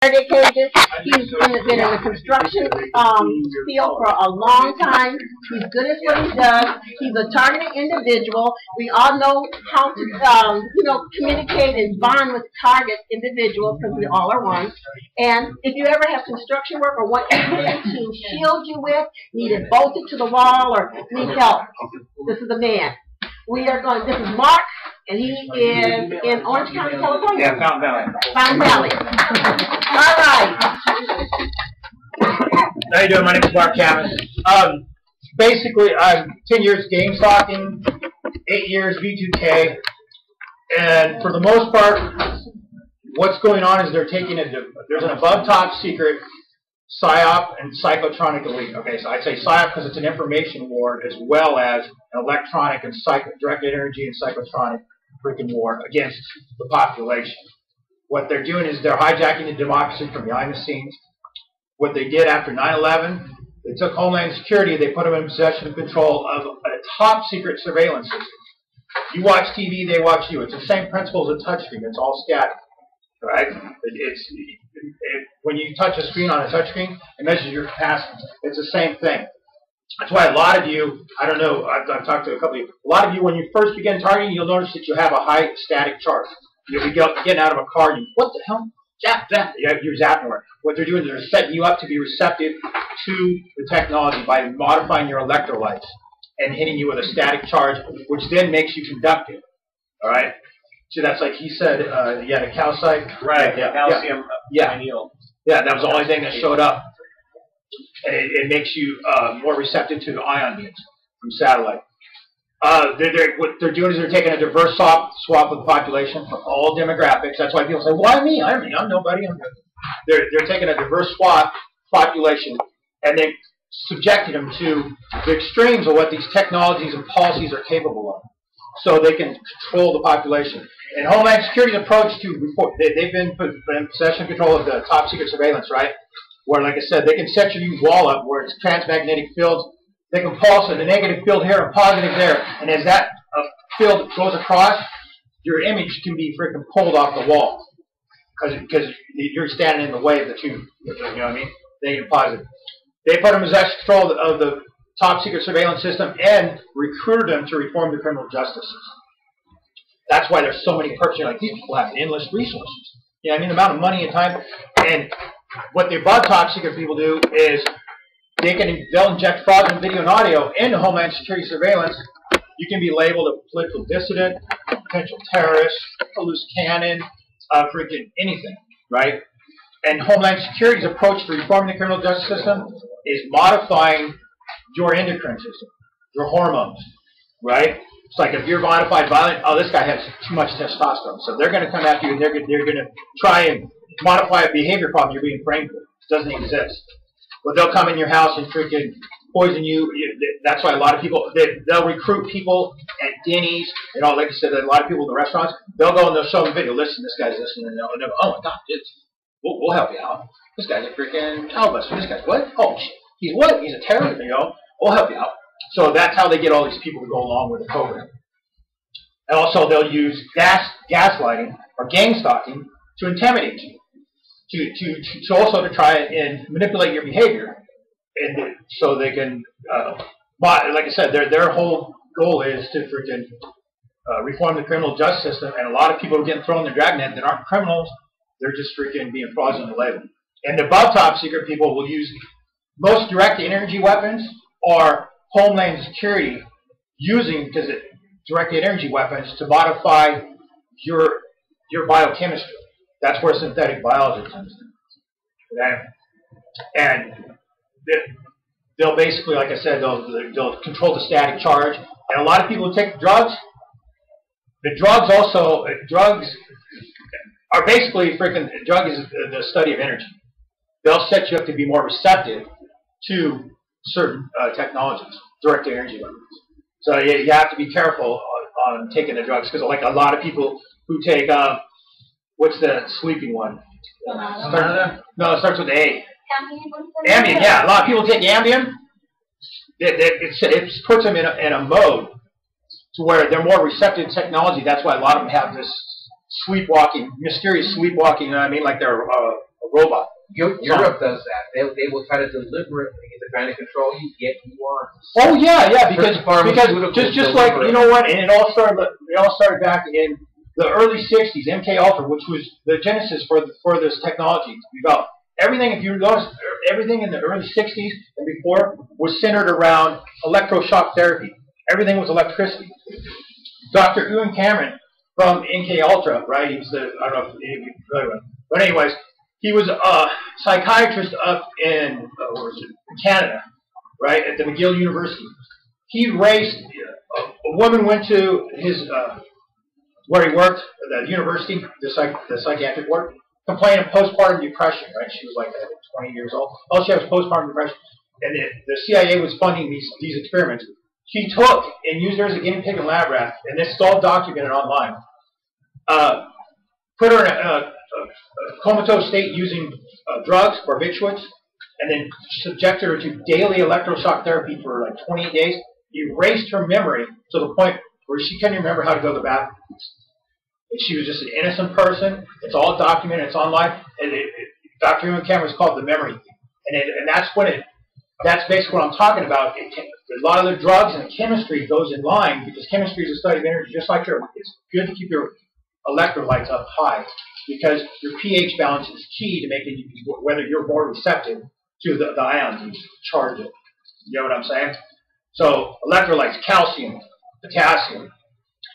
interrogate cages. He's been in the construction field for a long time. He's good at what he does. He's a targeted individual. We all know how to, communicate and bond with target individuals because we all are one. And if you ever have construction work or want anything to shield you with, need it bolted to the wall or need help, this is the man. This is Mark, and he is in Orange County, California. Yeah, Fountain Valley. Fountain Valley. All right. How you doing? My name is Mark Cavan. Basically, I'm 10 years game stalking, 8 years V2K, and for the most part, what's going on is there's an above top secret PSYOP and psychotronic elite. Okay, so I'd say PSYOP because it's an information war as well as an electronic and directed energy and psychotronic freaking war against the population. What they're doing is they're hijacking the democracy from behind the scenes. What they did after 9/11, they took Homeland Security, they put them in possession and control of a top secret surveillance system. You watch TV, they watch you. It's the same principle as a touchscreen. It's all static, right? When you touch a screen on a touchscreen, it measures your capacity. It's the same thing. That's why a lot of you, I don't know, I've talked to a couple of you, a lot of you when you first begin targeting, you'll notice that you have a high static charge. You'll be getting out of a car and what the hell? Zap. You're zapping. What they're doing is they're setting you up to be receptive to the technology by modifying your electrolytes and hitting you with a static charge, which then makes you conductive. All right? So that's like he said, the calcite. Right, yeah, calcium. Yeah. Yeah, that was the only thing that showed up. And it makes you more receptive to the ion beams from satellite. What they're doing is they're taking a diverse swath of the population from all demographics. That's why people say, why me? I'm nobody. They're taking a diverse swath population and they subjected them to the extremes of what these technologies and policies are capable of so they can control the population. And Homeland Security's approach to report, they've been in possession and control of the top secret surveillance, right? Where, like I said, they can set your wall up where it's transmagnetic fields. They can pulse it, a negative field here, a positive there. And as that field goes across, your image can be freaking pulled off the wall. Because you're standing in the way of the tube. You know what I mean? Negative and positive. They put them in possession control of the top secret surveillance system and recruited them to reform the criminal justice system. That's why there's so many perps. You're like, these people have endless resources. You know what I mean? The amount of money and time. And what the above top secret people do is they'll inject fraudulent video and audio into Homeland Security surveillance. You can be labeled a political dissident, a potential terrorist, a loose cannon, freaking anything, right? And Homeland Security's approach to reforming the criminal justice system is modifying your endocrine system, your hormones, right? It's like if you're modified violent, oh, this guy has too much testosterone. So they're going to come after you and they're going to try and modify a behavior problem you're being framed with. It doesn't exist. Well, they'll come in your house and freaking poison you. That's why a lot of people, they'll recruit people at Denny's, like I said, a lot of people in the restaurants, they'll go and they'll show them video. Listen, this guy's listening. And they'll go, oh my God, we'll help you out. This guy's a freaking child buster. This guy's what? Oh, shit. He's what? He's a terrorist. We'll help you out. So that's how they get all these people to go along with the program. And also they'll use gaslighting or gang stalking to intimidate you, to also to try and manipulate your behavior, and so they can, like I said, their whole goal is to freaking reform the criminal justice system. And a lot of people are getting thrown in the dragnet that aren't criminals; they're just freaking being fraudulently labeled. And the above top secret people will use most direct energy weapons or Homeland Security using directed energy weapons to modify your biochemistry. That's where synthetic biology comes in. Okay? And they'll basically, like I said, they'll control the static charge. And a lot of people who take drugs, drugs are basically freaking, drug is the study of energy. They'll set you up to be more receptive to certain technologies, direct energy weapons. So you have to be careful on taking the drugs, because like a lot of people who take, what's the sleeping one? No, it starts with A. Ambien, yeah. A lot of people take Ambien. It puts them in a mode to where they're more receptive to technology. That's why a lot of them have this sleepwalking, mysterious sleepwalking, you know what I mean? Like they're robot. Europe does that. They will try to deliberately, if they're trying to control you, get you on. Oh yeah, because just like, you know what, and it all started back in the early '60s. MK Ultra, which was the genesis for this technology to develop. Everything, if you notice, everything in the early '60s and before was centered around electroshock therapy. Everything was electricity. Dr. Ewan Cameron from MK Ultra, right? He was I don't know if you're familiar with him, but anyways, he was a psychiatrist up in Canada, right, at the McGill University. He raised a woman went to his where he worked, the university, the psychiatric ward, complained of postpartum depression, right? She was like 20 years old. All she had was postpartum depression. And the CIA was funding these experiments. She took and used her as a guinea pig and lab rat, and this is all documented online. Put her in a comatose state using drugs, barbiturates, and then subjected her to daily electroshock therapy for like 28 days. Erased her memory to the point where she couldn't remember how to go to the bathroom. And she was just an innocent person. It's all documented. It's online. And Dr. Ewan Cameron was called the memory thing. And that's basically what I'm talking about. A lot of the drugs and the chemistry goes in line because chemistry is a study of energy, just like it's good to keep your electrolytes up high because your pH balance is key to making whether you're more receptive to the ions you charge it. You know what I'm saying? So electrolytes, calcium, potassium,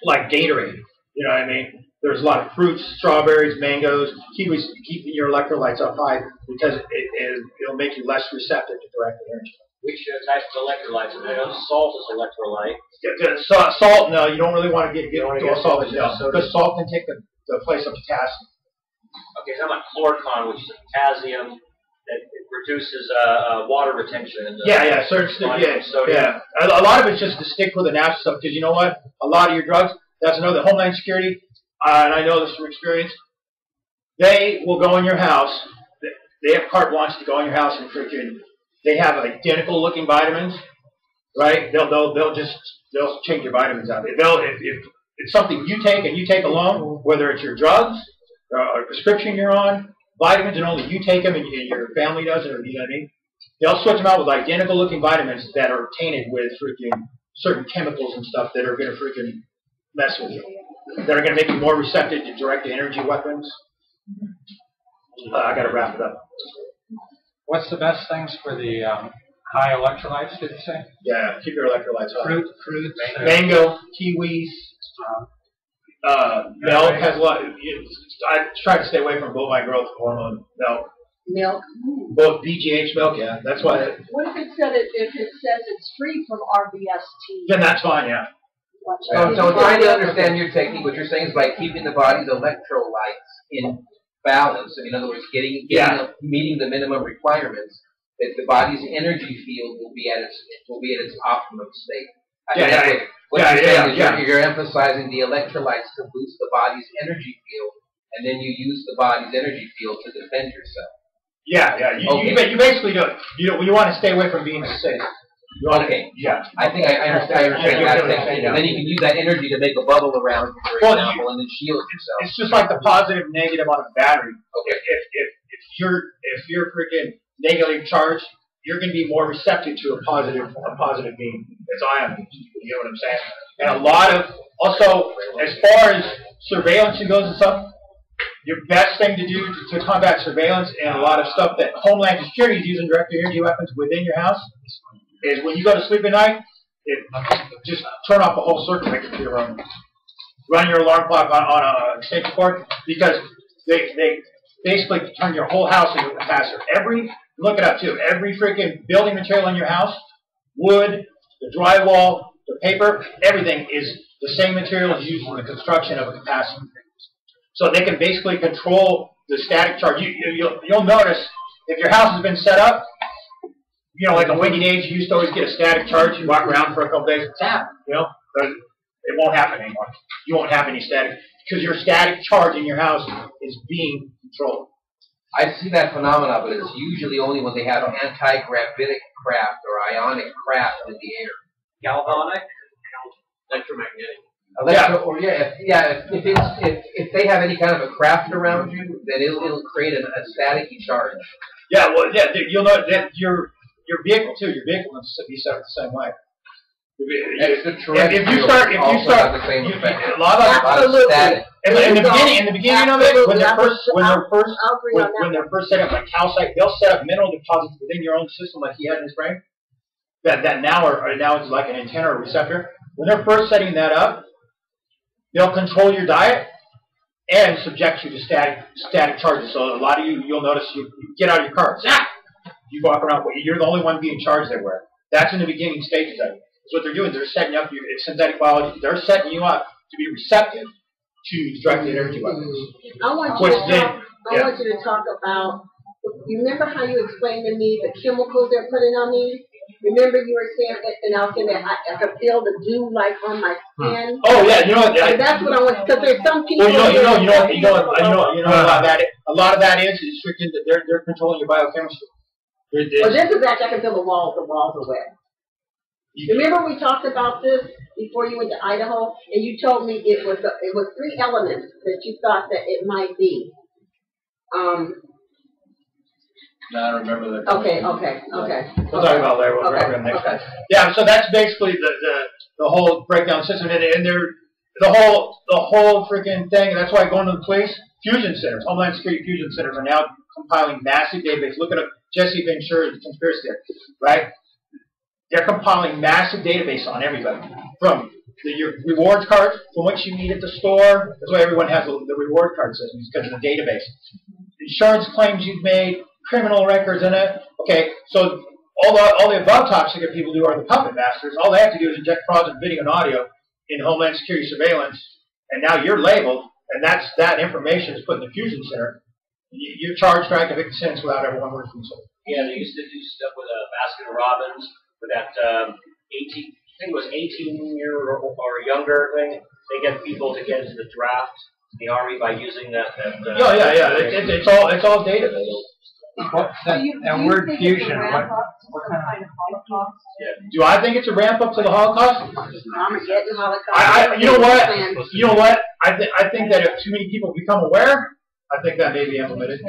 like Gatorade. You know what I mean? There's a lot of fruits, strawberries, mangoes, kiwis, keeping your electrolytes up high because it'll make you less receptive to direct energy. Which types of electrolytes? I know salt is electrolyte. Salt, no, you don't really want to get salt, because salt can take the place of potassium. Okay, so I'm about chlorcon, which is a potassium that it reduces water retention. Yeah. A lot of it's just to stick with the natural stuff because you know what? A lot of your drugs. That's another Homeland Security, and I know this from experience. They will go in your house. They have carte blanche to go in your house and freaking. They have identical looking vitamins, right? They'll change your vitamins out. If it's something you take and you take alone, whether it's your drugs or a prescription you're on, vitamins and only you take them and your family does it, or you know what I mean? They'll switch them out with identical looking vitamins that are tainted with freaking certain chemicals and stuff that are going to freaking mess with you. That are going to make you more receptive to direct energy weapons. I got to wrap it up. What's the best things for the high electrolytes, did you say? Yeah, keep your electrolytes high. Fruits. Mango, kiwis, milk has a lot. I try to stay away from bovine growth hormone milk. Milk? Both BGH milk, yeah. That's why. What if it says it's free from RBST? Then that's fine, yeah. So trying to understand your technique, what you're saying is by keeping the body's electrolytes in balance. In other words, meeting the minimum requirements, that the body's energy field will be at its optimum state. You're emphasizing the electrolytes to boost the body's energy field, and then you use the body's energy field to defend yourself. You basically do it. You want to stay away from being sick. Okay. Yeah. I think I understand that technique. And then you can use that energy to make a bubble around you, for example, and then shield yourself. It's just like the positive and negative on a battery. Okay. If you're freaking negatively charged, you're going to be more receptive to a positive beam. It's ion beams. You know what I'm saying? And a lot of also, as far as surveillance goes and stuff, your best thing to do to combat surveillance and a lot of stuff that Homeland Security is using direct energy weapons within your house is when you go to sleep at night, just turn off the whole circuit breaker to your room. Run your alarm clock on an extension cord because they basically turn your whole house into a capacitor. Look it up too. Every freaking building material in your house, wood, the drywall, the paper, everything is the same materials used in the construction of a capacitor. So they can basically control the static charge. You'll notice if your house has been set up, like on windy days, you used to always get a static charge. You walk around for a couple days, tap. It won't happen anymore. You won't have any static because your static charge in your house is being controlled. I see that phenomenon, but it's usually only when they have anti-gravitic craft or ionic craft in the air. Galvanic? Electromagnetic. If they have any kind of a craft around you, then it'll create a staticky charge. Yeah, well, yeah, you'll know that your vehicle too. Your vehicle will be set up the same way. If you start, a lot of Absolutely. in the beginning of it, when they're first setting up like calcite, they'll set up mineral deposits within your own system, like he had in his brain. That now it's like an antenna or receptor. When they're first setting that up, they'll control your diet and subject you to static charges. So a lot of you'll notice you get out of your car, zap! You walk around, you're the only one being charged everywhere. That's in the beginning stages of it. So what they're doing, they're setting up you. It's synthetic biology. They're setting you up to be receptive to directed energy weapons. I want you to talk about. You remember how you explained to me the chemicals they're putting on me? Remember you were saying that, and I was saying that I could feel the dew like on my skin. Oh yeah, you know what? That's what I want, because there's some people. Well, you know a lot of that is freaking that they're controlling your biochemistry. Well, this is actually I can feel the walls. The walls are wet. Remember we talked about this before you went to Idaho, and you told me it was 3 elements that you thought that it might be. No, I don't remember that. Okay. We'll talk about that. We'll talk about next time. Yeah, so that's basically the whole breakdown system, and they're the whole freaking thing. And that's why going to the police fusion centers, Homeland Security fusion centers, are now compiling massive databases. Look at Jesse Ventura, the conspiracy theory, right? They're compiling massive database on everybody, from your rewards cards, from what you need at the store. That's why everyone has the reward card system, because of the database. Insurance claims you've made, criminal records in it. Okay, so all the above top secret people do are the puppet masters. All they have to do is inject fraudulent video and audio in Homeland Security surveillance, and now you're labeled, and that information is put in the fusion center. You're charged for active sentence without ever one word from someone. Yeah, they used to do stuff with Baskin Robbins. For that 18-year or younger thing, they get people to get into the draft, the Army, by using that. Yeah. It's all data. That word fusion, what kind of Holocaust? Yeah. Do I think it's a ramp up to the Holocaust? Armageddon, Holocaust. You know what? I think that if too many people become aware, I think that may be implemented.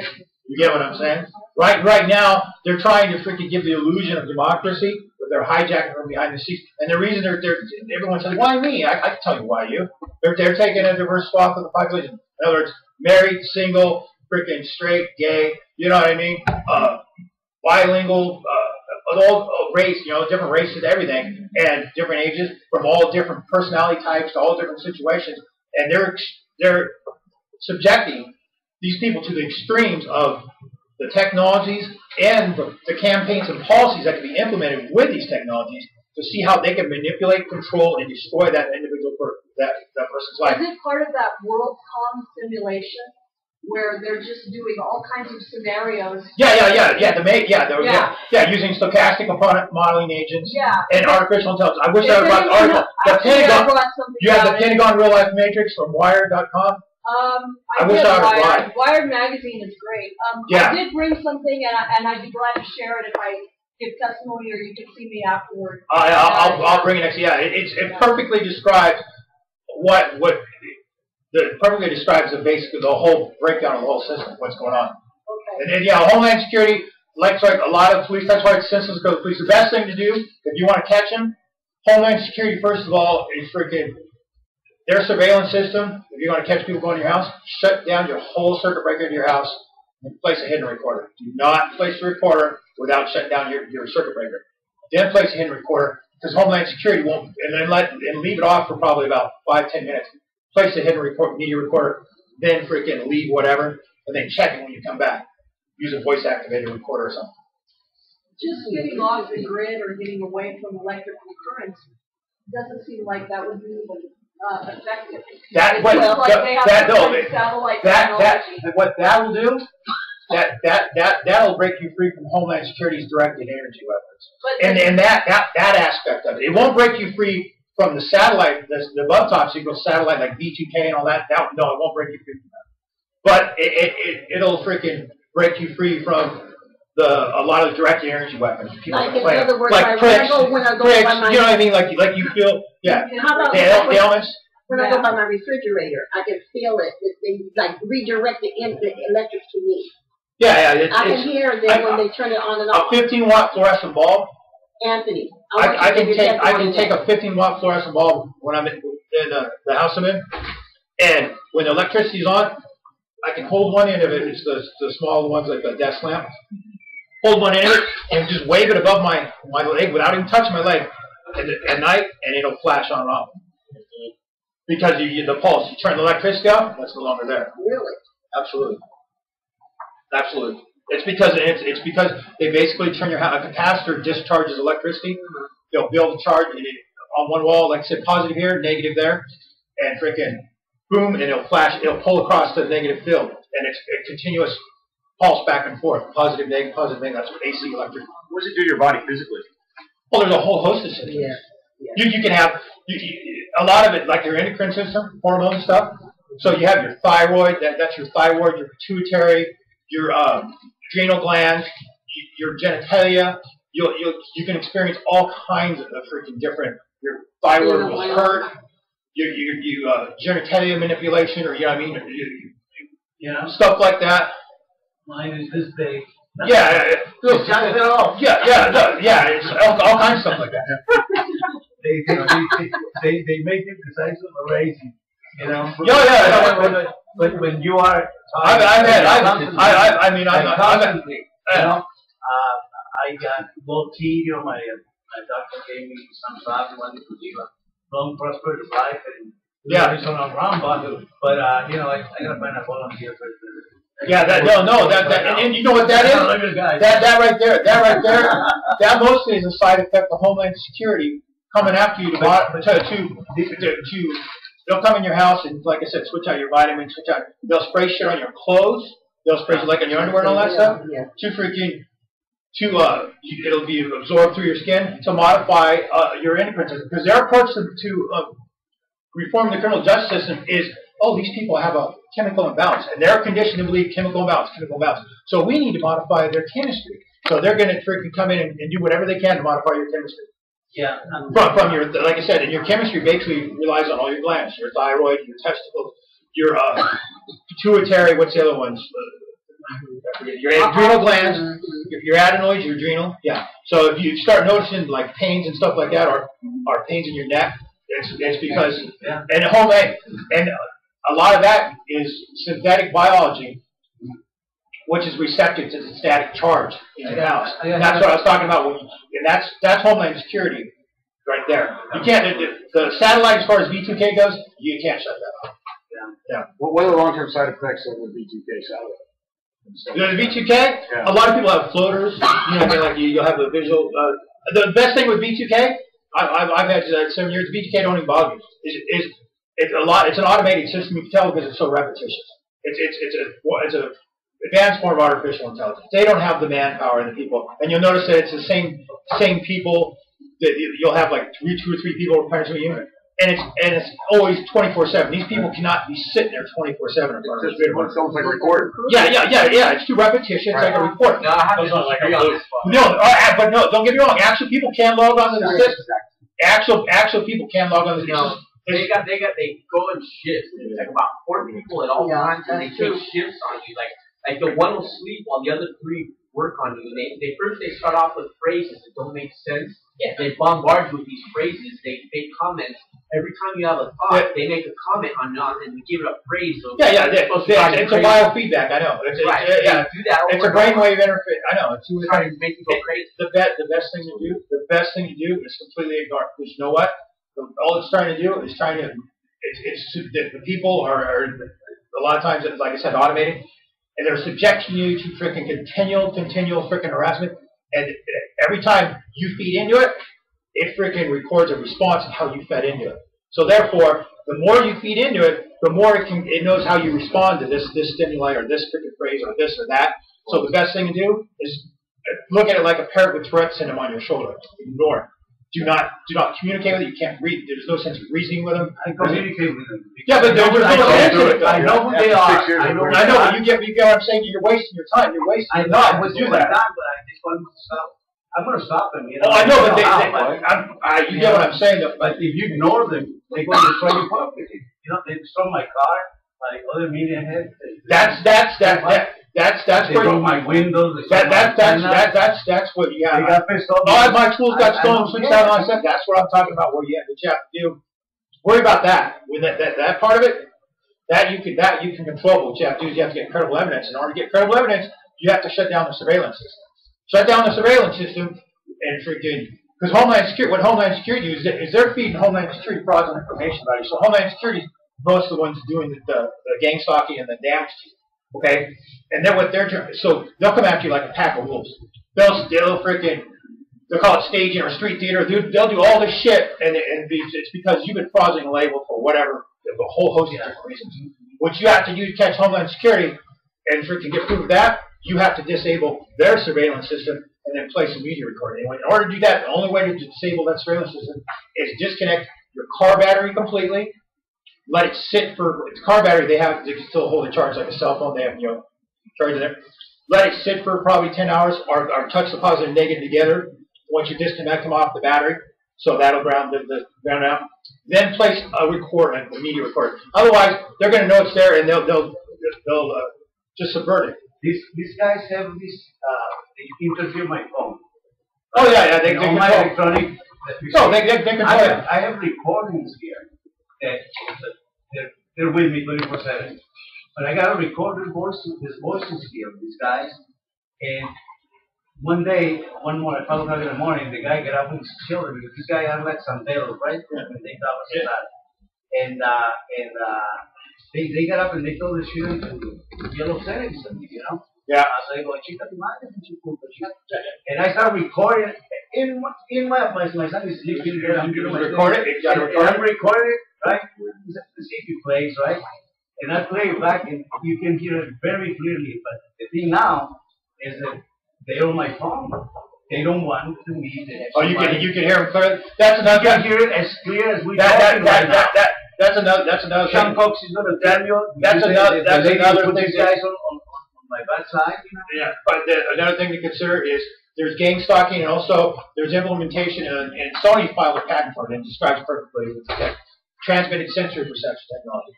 You get what I'm saying? Right now, they're trying to freaking give the illusion of democracy, but they're hijacking from behind the scenes. And the reason everyone says, why me? I can tell you why you. They're taking a diverse swath of the population. In other words, married, single, freaking straight, gay, you know what I mean? Bilingual, all race, different races, everything, and different ages, from all different personality types to all different situations. And they're subjecting these people to the extremes of the technologies and the campaigns and policies that can be implemented with these technologies to see how they can manipulate, control, and destroy that individual that person's life. Is it part of that WorldCom simulation where they're just doing all kinds of scenarios? Using stochastic component modeling agents and artificial intelligence. I wish I would brought the article. The Pentagon. You have the Pentagon Real Life Matrix from Wired.com. I wish I would. Wired magazine is great. I did bring something, and I'd be glad to share it if I give testimony, or you can see me afterward. I'll bring it next. Yeah, it perfectly describes perfectly describes basically the whole breakdown of the whole system, what's going on. Okay. And then Homeland Security, like a lot of police. That's why it's senseless to go to the police. The best thing to do if you want to catch them, Homeland Security first of all is freaking their surveillance system. If you want to catch people going to your house, shut down your whole circuit breaker in your house and place a hidden recorder. Do not place the recorder without shutting down your circuit breaker. Then place a hidden recorder, because Homeland Security won't, and leave it off for probably about 5-10 minutes. Place a hidden media recorder, then freaking leave whatever, and then check it when you come back. Use a voice activated recorder or something. Just getting off the grid or getting away from electrical currents doesn't seem like that would be effective. What that will do, that'll break you free from Homeland Security's directed energy weapons. And that aspect of it. It won't break you free from the satellite, the above top secret satellite like V2K and all that. No, it won't break you free from that. But it'll freaking break you free from a lot of directed energy weapons. People like in other words, like pricks, you know what I mean? Like you feel, How about the elements. When I go by my refrigerator, I can feel it. They like redirect the electric to me. Yeah, yeah. I can hear them when they turn it on and off. A 15-watt fluorescent bulb. Anthony, I can take a 15-watt fluorescent bulb when I'm in the house I'm in, and when the electricity's on, I can hold one end of it. It's the small ones like the desk lamp. Hold one end of it and just wave it above my leg without even touching my leg at night, and it'll flash on and off. Because the pulse, you turn the electricity off, that's no longer there. Really? Absolutely. Absolutely. It's because they basically turn your house. A capacitor discharges electricity. They'll build a charge on one wall, like I said, positive here, negative there, and freaking boom, and it'll flash. It'll pull across the negative field, and it's a continuous pulse back and forth. Positive, negative, positive, negative. That's what AC electric. What does it do to your body physically? Well, there's a whole host of systems. Yeah. You can have a lot of it, like your endocrine system, hormone stuff. So you have your thyroid. That's your thyroid, your pituitary, your adrenal glands, your genitalia. You can experience all kinds of freaking different. Your thyroid will hurt. Your genitalia manipulation, or you know what I mean, stuff like that. Mine is this big. Yeah, it's all kinds of stuff like that. They make it precise on the raising, you know. But when you are, I got low T. My doctor gave me some stuff. He wanted to live a long, prosperous life, and it's on a round bottle. But I gotta find a volunteer for this. Yeah, and you know what that is? That right there, that mostly is a side effect of Homeland Security coming after you they'll come in your house and, like I said, switch out your vitamins, they'll spray shit on your clothes, they'll spray shit like on your underwear and all that stuff, it'll be absorbed through your skin to modify your endocrine system. Because their approach to reform the criminal justice system is, these people have a chemical imbalance, and they're conditioned to believe chemical imbalance. So we need to modify their chemistry. So they're going to freaking come in and do whatever they can to modify your chemistry. Yeah. From your, like I said, and your chemistry basically relies on all your glands, your thyroid, your testicles, your pituitary. What's the other ones? Your adrenal glands, your adenoids, your adrenal. Yeah. So if you start noticing like pains and stuff like that, or pains in your neck, it's because and a lot of that is synthetic biology, which is receptive to the static charge in your house. And that's what I was talking about. And that's Homeland Security right there. You can't. The satellite, as far as V2K goes, you can't shut that off. Yeah. What are the long-term side effects of the V2K satellite? The V2K, a lot of people have floaters. You'll have a visual. The best thing with V2K, I've had 7 years. V2K don't even bother you. It's an automated system. You can tell because it's so repetitious. It's an advanced form of artificial intelligence. They don't have the manpower and the people, and you'll notice that it's the same people. That you'll have like two or three people repairing to a unit, and it's always 24/7. These people cannot be sitting there 24/7 in front of the computer. It's almost like a recorder. Yeah. It's too repetitious. It's like a report. No, I have like a but no, don't get me wrong. Actual people can log on to the system. Actual people can log on to the system. They go in shifts. It's like about 4 people at all times, and they take shifts on you. Like the one will sleep while the other 3 work on you. They first start off with phrases that don't make sense. Yeah. They bombard you with these phrases. They make comments. Every time you have a thought, they make a comment on and give it a phrase. So it's a biofeedback. I know. It's a brainwave interface. I know. It's trying to make you go crazy. The best thing to do is completely ignore it. Because you know what? All it's trying to do is the people are a lot of times, like I said, automated, and they're subjecting you to freaking continual freaking harassment. And every time you feed into it, it freaking records a response of how you fed into it. So therefore, the more you feed into it, the more it knows how you respond to this stimuli or this freaking phrase or this or that. So the best thing to do is look at it like a parrot with Tourette syndrome on your shoulder. Ignore it. Do not communicate with it. You can't read. There's no sense of reasoning with them. I communicate with them. Yeah, but there's no sense to it. I know who they are. I know, but you get what I'm saying. You're wasting your time. You're wasting your time. I would do that. But I just want to stop. I'm going to stop them. You know? Oh, I know, but you get what I'm saying. Though. But if you ignore them, they're going to destroy your property. You know, they destroy my car, like other media heads. That's where my windows. That's what you have. They got pissed off. Oh, my tools got stolen, switched out on set. That's what I'm talking about. What you have to do. Worry about that. With that part of it, that you can control. But what you have to do is you have to get credible evidence. In order to get credible evidence, you have to shut down the surveillance system. Shut down the surveillance system and freaking. Because what Homeland Security is they're feeding Homeland Security fraudulent information about you. So Homeland Security is most of the ones doing the gang stalking and the damage to you. Okay? And then what they're doing, so they'll come after you like a pack of wolves. They'll call it staging or street theater. They'll do all this shit, and it's because you've been fraudulently labeled for whatever, a whole host of different reasons. What you have to do to catch Homeland Security and freaking get proof of that, you have to disable their surveillance system and then place a media recording. In order to do that, the only way to disable that surveillance system is disconnect your car battery completely, let it sit for its car battery. They can still hold a charge like a cell phone. They have charge in it. Let it sit for probably 10 hours, or touch the positive and negative together. Once you disconnect them off the battery, so that'll ground ground out. Then place a media recorder. Otherwise, they're going to know it's there and they'll just subvert it. These guys have this. They interfere my phone. Oh yeah, they control my electronic. No, they control it. I have recordings here that they're with me 24/7. But I got a recorded voices here of these guys. And one morning, at 5 o'clock in the morning, the guy got up with his children because this guy had like some bells, right? And they thought was that. And they got up and they told the children to yellow settings to me, you know? Yeah. So they go, chica tu madre, and I start recording in my son is sleeping there. I'm recording it. I'm recording it, right? The CD plays, right? And I play it back, and you can hear it very clearly. But the thing now is that they're on my phone. They don't want to meet. You can hear them clearly. That's another. You can hear it as clear as we talking right now. That's another. Some folks is going to tell you. That's another thing. These guys on my bad side. You know? Yeah, but another thing to consider is there's gang stalking, and also there's implementation, and Sony filed a patent for it and describes perfectly. It's transmitted sensory perception technology.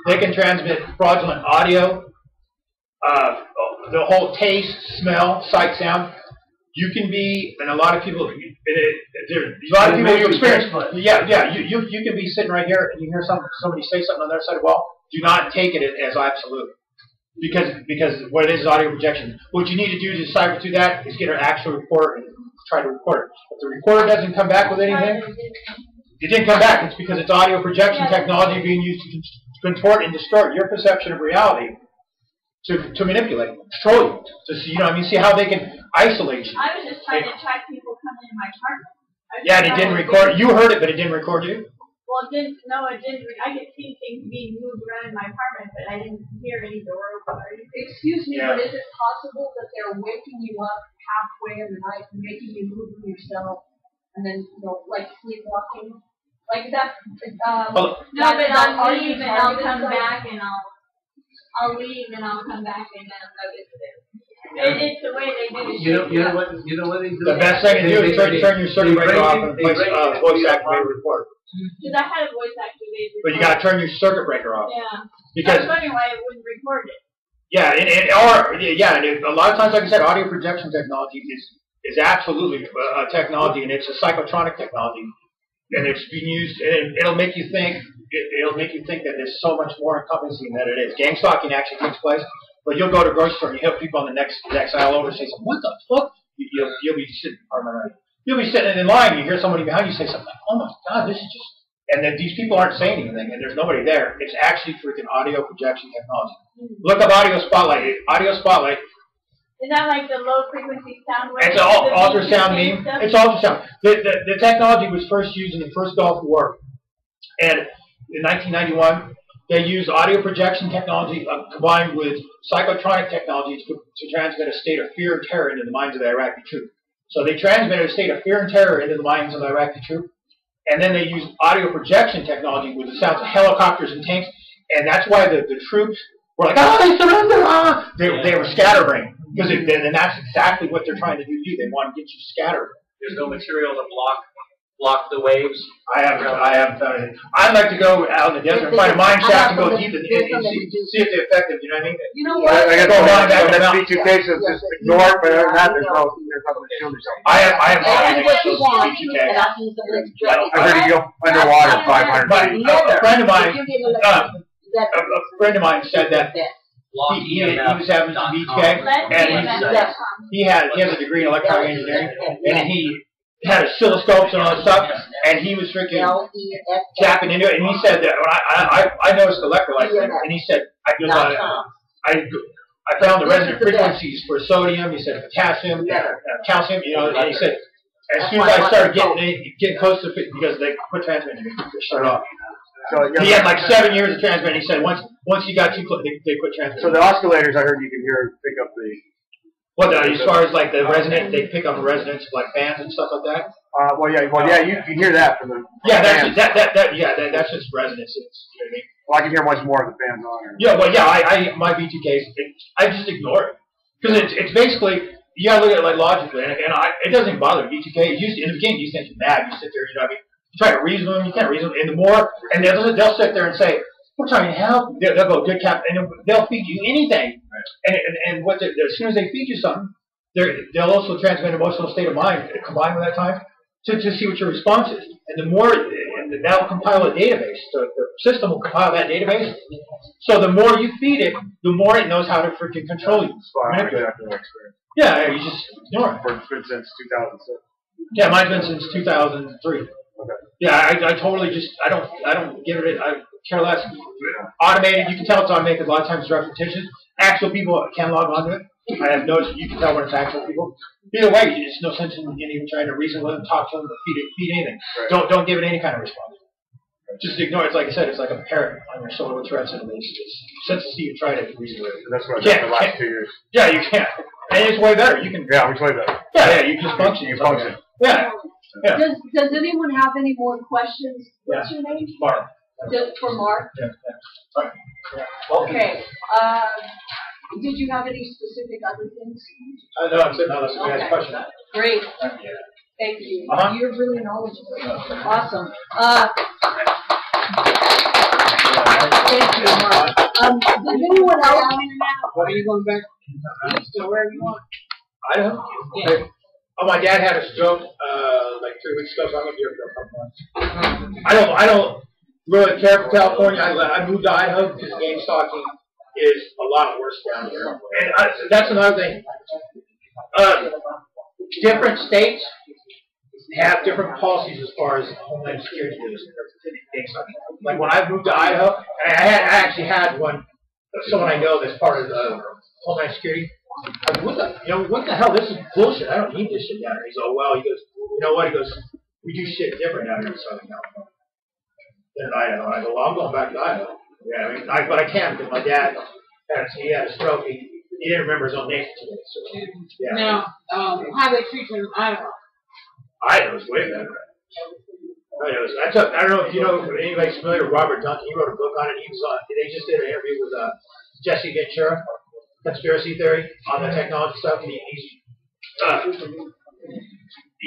They can transmit fraudulent audio, the whole taste, smell, sight, sound. You can be, and a lot of people, you experience. Yeah. You can be sitting right here and you hear somebody say something on their side. Well, do not take it as absolute, because what it is audio projection. What you need to do to decipher through that is get an actual report and try to record it. If the recorder doesn't come back with anything, it didn't come back. It's because it's audio projection technology being used to contort and distort your perception of reality to manipulate, control you, to see, see how they can isolate you. I was just trying to track people coming in my apartment. Yeah, and it didn't record. You heard it, but it didn't record you. Well, it didn't. No, it didn't. I could see things being moved around in my apartment, but I didn't hear any door opener. Excuse me, but is it possible that they're waking you up halfway in the night and making you move yourself, and then like sleepwalking? Like that. No, but I'll leave and I'll come back and I'll leave and I'll come back and then I'll notice it. It's the way they do it. You know what they do? The best thing to do is turn your circuit breaker off and place voice activated recorder. Because I had a voice activated. But you got to turn your circuit breaker off. Yeah. Because I was wondering why it wouldn't record it. Yeah, and a lot of times, like I said, audio projection technology is absolutely a technology, and it's a psychotronic technology. And it's being used, and it'll make you think. It'll make you think that there's so much more encompassing than it is. Gang stalking actually takes place, but you'll go to a grocery store and you have people on the next aisle over and say, "What the fuck?" You'll be sitting. You'll be sitting in line. You hear somebody behind you say something like, "Oh my God, this is just." And then these people aren't saying anything, and there's nobody there. It's actually freaking audio projection technology. Look up audio spotlight. Audio spotlight. Is that like the low frequency sound wave? It's an ultrasound beam. It's ultrasound. The technology was first used in the first Gulf War, and in 1991 they used audio projection technology combined with psychotronic technology to transmit a state of fear and terror into the minds of the Iraqi troops. So they transmitted a state of fear and terror into the minds of the Iraqi troops, and then they used audio projection technology with the sounds of helicopters and tanks, and that's why the troops were like, "Ah, they surrender!" They were scatterbrained. Because then that's exactly what they're trying to do to you. They want to get you scattered. There's no material to block the waves. I haven't found it. I'd like to go out in the desert and find a mine shaft and go deep and see if they're effective. You know what I mean? You know what? I got to go mine back in that B2K, so just ignore it, but other than that, there's nothing to shield yourself. I am Ask what you want, B2K. and I'll use the list. I heard you go underwater 500 But feet. a friend of mine said that he was having some BTK, and he has a degree in electronic engineering, and he had oscilloscopes and all that stuff, and he was freaking tapping into it, and he said that when I noticed electrolytes, and he said, I found the resonant frequencies for sodium, he said potassium, calcium, you know, and he said, as soon as I started getting close to it, because they quit transmitting, they shut off. So he had like 7 years of transmitting. He said once you got too close, they quit transmitting. So the oscillators, I heard you can pick up the. Well, as far as like the resonance, they pick up the resonance like fans and stuff like that. You can hear that from the. That's just resonance. You know what I mean? Well, I can hear much more of the fans on. I my B2Ks, I just ignore it because it's basically you gotta look at it like logically, and it doesn't even bother me. B2K. In the beginning, you think you're mad. You sit there, you know what I mean? You try to reason with them, you can't reason with them. And the more, and they'll sit there and say, we're trying to help. They'll go, good cap, and they'll feed you anything. Right. And as soon as they feed you something, they'll also transmit an emotional state of mind combined with that time to see what your response is. And the more, and that'll compile a database. The system will compile that database. So the more you feed it, the more it knows how to freaking control you. Yeah, you just ignore it. It's been since 2006. Yeah, mine's been since 2003. Okay. Yeah, I totally just I don't give it. I care less. Automated, you can tell it's automated because a lot of times it's repetition. Actual people can log onto it. I have noticed you can tell when it's actual people. Either way, there's no sense in even trying to reason with them, talk to them, or feed anything. Right. Don't give it any kind of response. Just ignore it. It's like I said, it's like a parrot on your shoulder with threats, and it's sense to see you try to reason with it. That's what I've done the last 2 years. Yeah, you can. And it's way better. You can. Yeah, it's way better. Yeah, you just function. You function. Yeah. Yeah. Does anyone have any more questions? What's your name? Mark. For Mark? Yeah. Right. Yeah. Okay. Did you have any specific other things? No, I'm sitting on this. Okay. Ask a question. Great. Thank you. You're really knowledgeable. Awesome. Thank you, Mark. Does anyone else? What are you going back? East or wherever you want. Idaho? Yeah. Oh, my dad had a stroke like 3 weeks ago, so I'm gonna be here for a couple months. I don't really care for California. I moved to Idaho because game stalking is a lot worse down here. And that's another thing. Different states have different policies as far as Homeland Security goes. Like when I moved to Idaho, and I actually had someone I know that's part of the Homeland Security. I said, what the hell? This is bullshit. I don't need this shit down here. He's all, he goes, you know what? He goes, we do shit different down here in Southern California than in Idaho. And I go, well, I'm going back to Idaho. Yeah, I mean, but I can't because my dad had a stroke. He didn't remember his own name today. So, yeah. Now, how they treat you in Idaho? Idaho's way better. I don't know if you know if anybody's familiar with Robert Duncan. He wrote a book on it. They just did an interview with Jesse Ventura, conspiracy theory on the technology stuff. He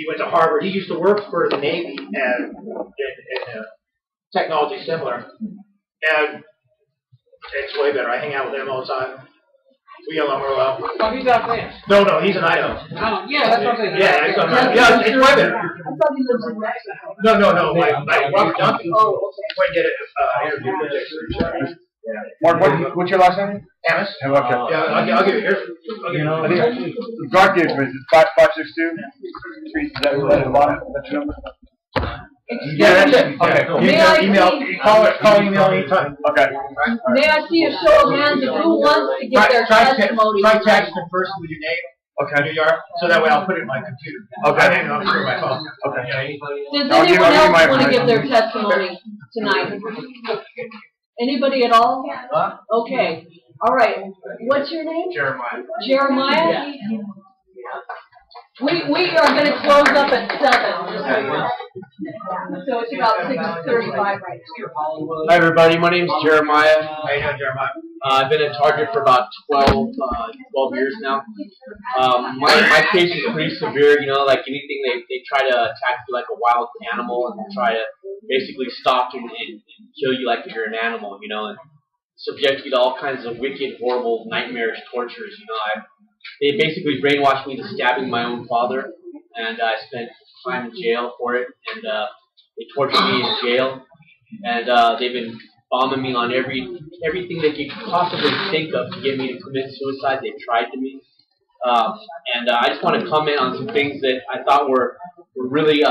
went to Harvard. He used to work for the Navy and technology similar. And it's way better. I hang out with him all the time. We get along real well. Oh, he's out there. No, he's in Idaho. Oh, yeah, that's what I'm saying. Yeah, it's way better. I thought he lives in Mexico. No, like Robert Duncan. Oh, okay. Went and get an interview with Jason. Mark, what's your last name? Amos. Okay. Yeah, I'll give you yours. The drug dealer is 5562. Is that the bottom? That's your number? Yeah, that's it. Okay. Email. Call email anytime. Okay. May I see a show of hands of who wants to get their testimony? Try texting first with your name. Okay. New York, so that way I'll put it in my computer. Okay. And I'll share my phone. Okay. Does anyone else want to give their testimony tonight? Anybody at all? Huh? Okay. All right. What's your name? Jeremiah. Jeremiah? Yeah. We are going to close up at 7. So it's about 6:35 right now. Hi everybody, my name's Jeremiah. How you doing, Jeremiah? I've been a target for about 12 years now. My case is pretty severe, you know, like anything, they try to attack you like a wild animal and try to basically stalk and kill you like you're an animal, you know, and subject you to all kinds of wicked, horrible, nightmarish tortures, you know. They basically brainwashed me into stabbing my own father, and I spent time in jail for it, and they tortured me in jail, and they've been bombing me on everything they could possibly think of to get me to commit suicide. They've tried to me. I just want to comment on some things that I thought were really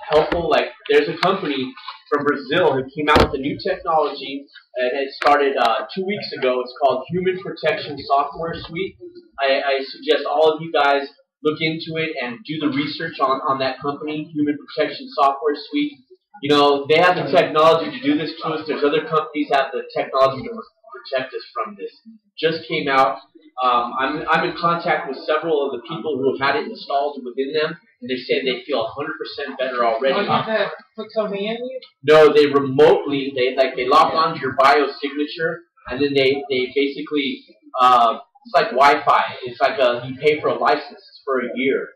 helpful. Like, there's a company from Brazil who came out with a new technology, and it started 2 weeks ago. It's called Human Protection Software Suite. I suggest all of you guys look into it and do the research on that company, Human Protection Software Suite. You know, they have the technology to do this to us. There's other companies that have the technology to protect us from this. Just came out. I'm in contact with several of the people who have had it installed within them, and they said they feel 100% better already. You have to put something in you? No, they remotely, they lock onto your biosignature, and then they basically, it's like Wi-Fi. It's like you pay for a license for a year.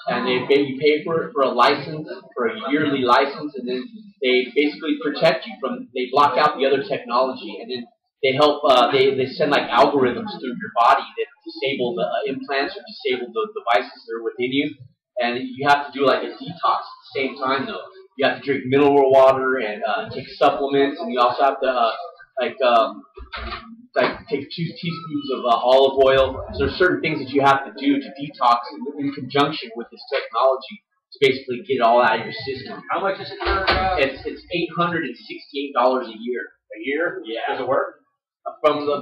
And you pay for a license, for a yearly license, and then they basically protect you from, they block out the other technology, and then they help, they send like algorithms through your body that disable the implants or disable the devices that are within you, and you have to do like a detox at the same time though. You have to drink mineral water and take supplements, and you also have to take 2 teaspoons of olive oil. So there's certain things that you have to do to detox in conjunction with this technology to basically get it all out of your system. How much is it for? It's $868 a year. A year? Yeah. Does it work? From the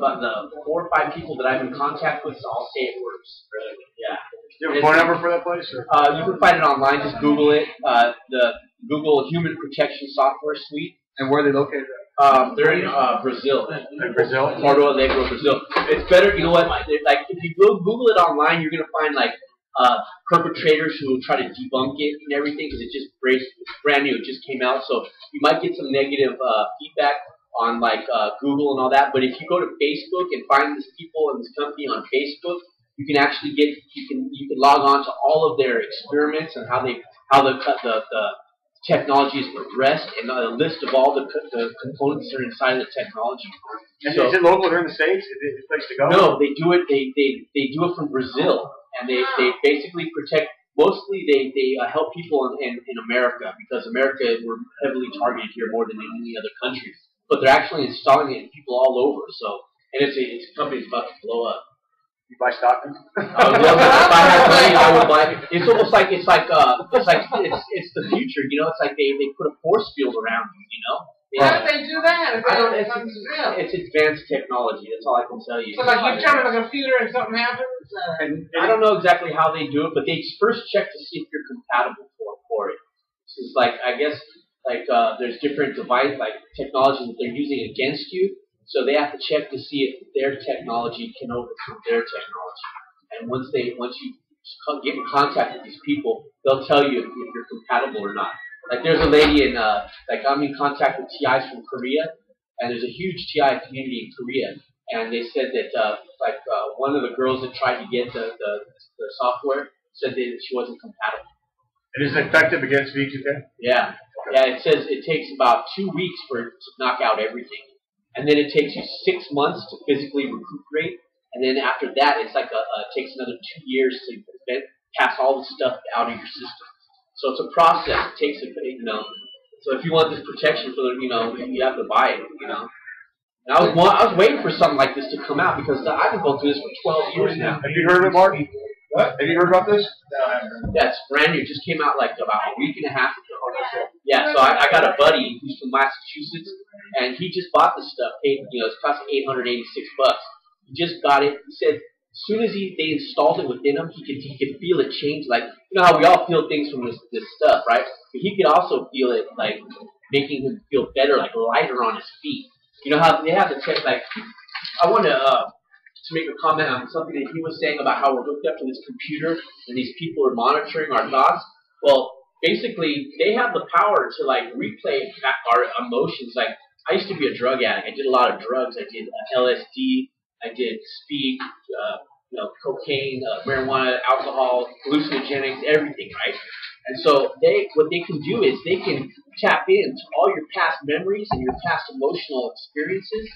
4 or 5 people that I'm in contact with, I'll say it works. Really? Yeah. Do you have a phone number for that place? Or? You can find it online. Just Google it. The Google Human Protection Software Suite. And where are they located? They're in Brazil. In Brazil? Porto Alegre, Brazil. It's better, you know what, like if you go Google it online, you're going to find like perpetrators who will try to debunk it and everything because it just breaks, it's brand new, it just came out. So you might get some negative feedback on like Google and all that. But if you go to Facebook and find these people and this company on Facebook, you can actually get, you can log on to all of their experiments and how the technology is progressed, and a list of all the components that are inside of the technology. And so, is it local here in the States? Is it a place to go? No, they do it. They do it from Brazil, and they basically protect. Mostly, they help people in America because America, we're heavily targeted here more than in any other country. But they're actually installing it in people all over. So, and it's a company that's about to blow up. You buy stock in? If I had money, I would buy it. It's almost like it's the future, you know. It's like they put a force field around you, you know. How do they do that? It's advanced technology. That's all I can tell you. So like you turn on the computer and something happens. And I don't know exactly how they do it, but they first check to see if you're compatible for it. So it's like, I guess there's different technologies that they're using against you. So they have to check to see if their technology can overcome their technology. And once you get in contact with these people, they'll tell you if you're compatible or not. Like there's a lady I'm in contact with TIs from Korea, and there's a huge TI community in Korea. And they said that one of the girls that tried to get the software said that she wasn't compatible. And is it effective against V2K? Yeah. Yeah, it says it takes about 2 weeks for it to knock out everything. And then it takes you 6 months to physically recuperate, and then after that, it's like it takes another 2 years to pass all the stuff out of your system. So it's a process. It takes So if you want this protection for you have to buy it. You know. And I was waiting for something like this to come out because I've been going through this for 12 years now. Have you heard of it, Mark? What? Have you heard about this? Yeah, it's brand new. It just came out like about a week and a half ago. Yeah, so I got a buddy who's from Massachusetts, and he just bought this stuff. It's costing $886. He just got it. He said as soon as they installed it within him, he could feel it change. Like, you know how we all feel things from this stuff, right? But he could also feel it like making him feel better, like lighter on his feet. You know how they have the tech. Like, I want to make a comment on something that he was saying about how we're hooked up to this computer and these people are monitoring our thoughts. Well, basically, they have the power to like replay our emotions. Like, I used to be a drug addict. I did a lot of drugs. I did LSD, I did speed, cocaine, marijuana, alcohol, hallucinogenics, everything, right? And so what they can do is they can tap into all your past memories and your past emotional experiences,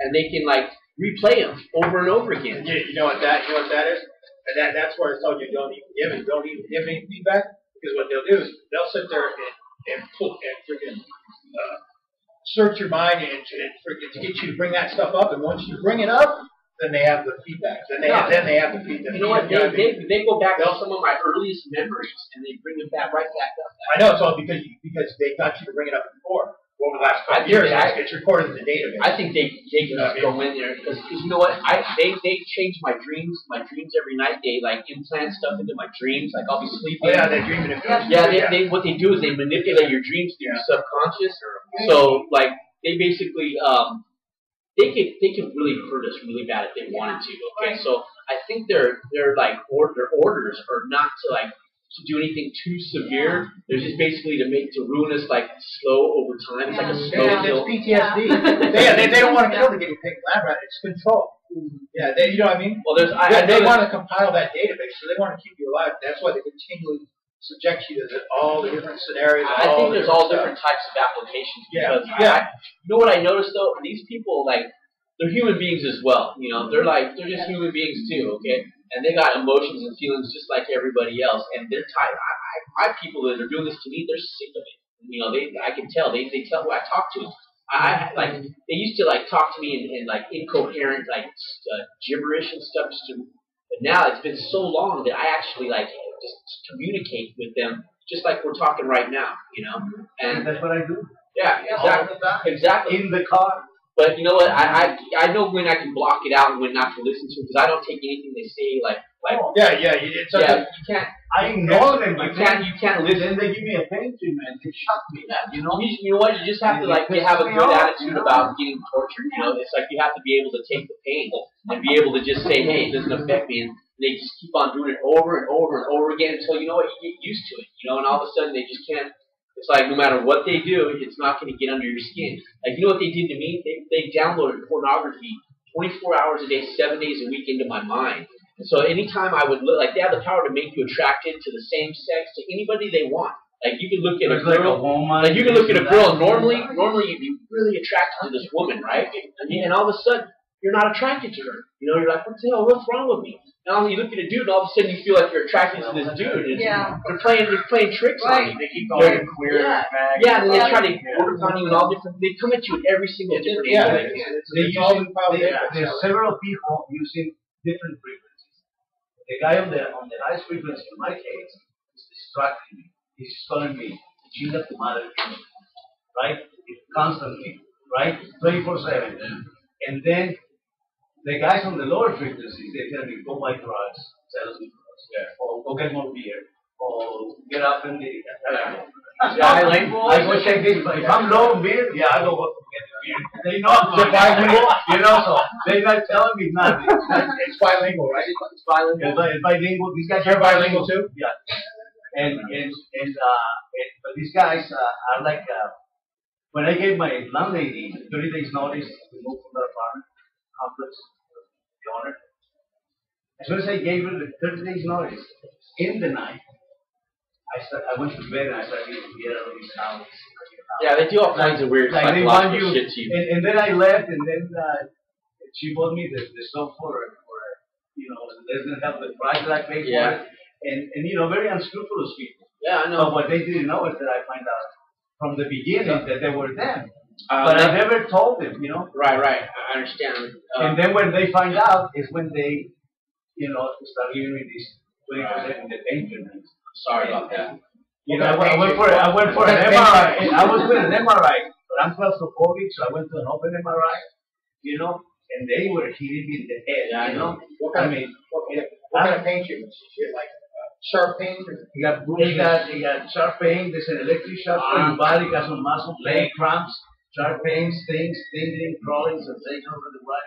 and they can like replay them over and over again. You know what that is? And that's where I told you don't even give any feedback, because what they'll do is they'll sit there and freaking search your mind and freaking to get you to bring that stuff up, and once you bring it up, then they have the feedback. Then they have the feedback. You know what? They go back to some of my earliest memories, and they bring them right back up. I know, it's all because they got you to bring it up before. Over the last 5 years, it's recorded in the database. I think they can just go in there because you know what? They change my dreams every night. They like implant stuff into my dreams. Like I'll be sleeping. Oh, yeah, they're dreaming. They what they do is they manipulate your dreams through your subconscious. So like they basically they can really hurt us really bad if they wanted to. Okay, so I think their orders are not to do anything too severe. They're just basically to ruin us like slow over time. It's like a slow kill. It's PTSD. they don't want to kill to get you picked lab rat. It's control. Yeah, you know what I mean? Well, they want to compile that database, so they want to keep you alive. That's why they continually subject you to all the different scenarios. I think there's all different types of applications. Because you know what I noticed though? These people they're human beings as well. You know, they're just human beings too. Okay. And they got emotions and feelings just like everybody else, and they're tired. I people that are doing this to me, they're sick of it. You know, I can tell. They tell who I talk to. They used to talk to me in incoherent gibberish and stuff. But now it's been so long that I actually just communicate with them just like we're talking right now. You know, and that's what I do. Yeah, exactly. In the car. But you know what? I know when I can block it out and when not to listen to, because I don't take anything they say you can't. I ignore them. You can't listen. Then they give me a pain treatment. They shock me. Yeah, you know what? You just have to have a good attitude about getting tortured. You know, it's like you have to be able to take the pain and be able to just say, hey, it doesn't affect me. And they just keep on doing it over and over and over again until you get used to it. You know, and all of a sudden they just can't. It's like no matter what they do, it's not going to get under your skin. Like, you know what they did to me? They downloaded pornography 24 hours a day, 7 days a week into my mind. And so anytime I would look, they have the power to make you attracted to the same sex, to anybody they want. Like, you can look at a girl, you can look at a girl, and normally you'd be really attracted to this woman, right? And all of a sudden, you're not attracted to her. You know, you're like, what the hell, what's wrong with me? Now you look at a dude, and all of a sudden you feel like you're attracted to this dude. And they're playing tricks on you. They keep calling you queer. Yeah, and they try to work on you in all different. They come at you at every single different angle they can. There's several people using different frequencies. The guy on the highest frequency in my case is distracting me. He's calling me chinga tu madre, right? Constantly, right? 24/7. And then the guys on the lower frequencies, they tell me, go buy drugs, sell some drugs, or go get more beer, or get up and I go check this, but if I'm low on beer, I go get the beer. They know I'm bilingual, so they're not telling me nothing. It's bilingual, right? It's bilingual. It's bilingual. These guys are bilingual too? Yeah. But these guys are like, when I gave my landlady 30 days notice to move from the apartment complex, the owner, as soon as I gave her the 30 days notice, in the night, I went to bed and I started getting out of his house. Yeah, they do all kinds of weird psychological shit to you. And then I left, and then she bought me the stuff for less than half the price that I paid for it. And very unscrupulous people. Yeah, I know. But what they didn't know is that I find out from the beginning that they were them. But I never told them, Right, I understand. And then when they find out is when they, start giving me these 20% in the pain treatments. Sorry about that. I went for an MRI. I was with an MRI, but I'm claustrophobic, so I went to an open MRI, and they were hitting me in the head, What kind of pain treatments? Like sharp pain? You got sharp pain. There's an electric shock for your body. Got some muscle pain, cramps, sharp pain, stings, tingling, crawling, sensation over the body.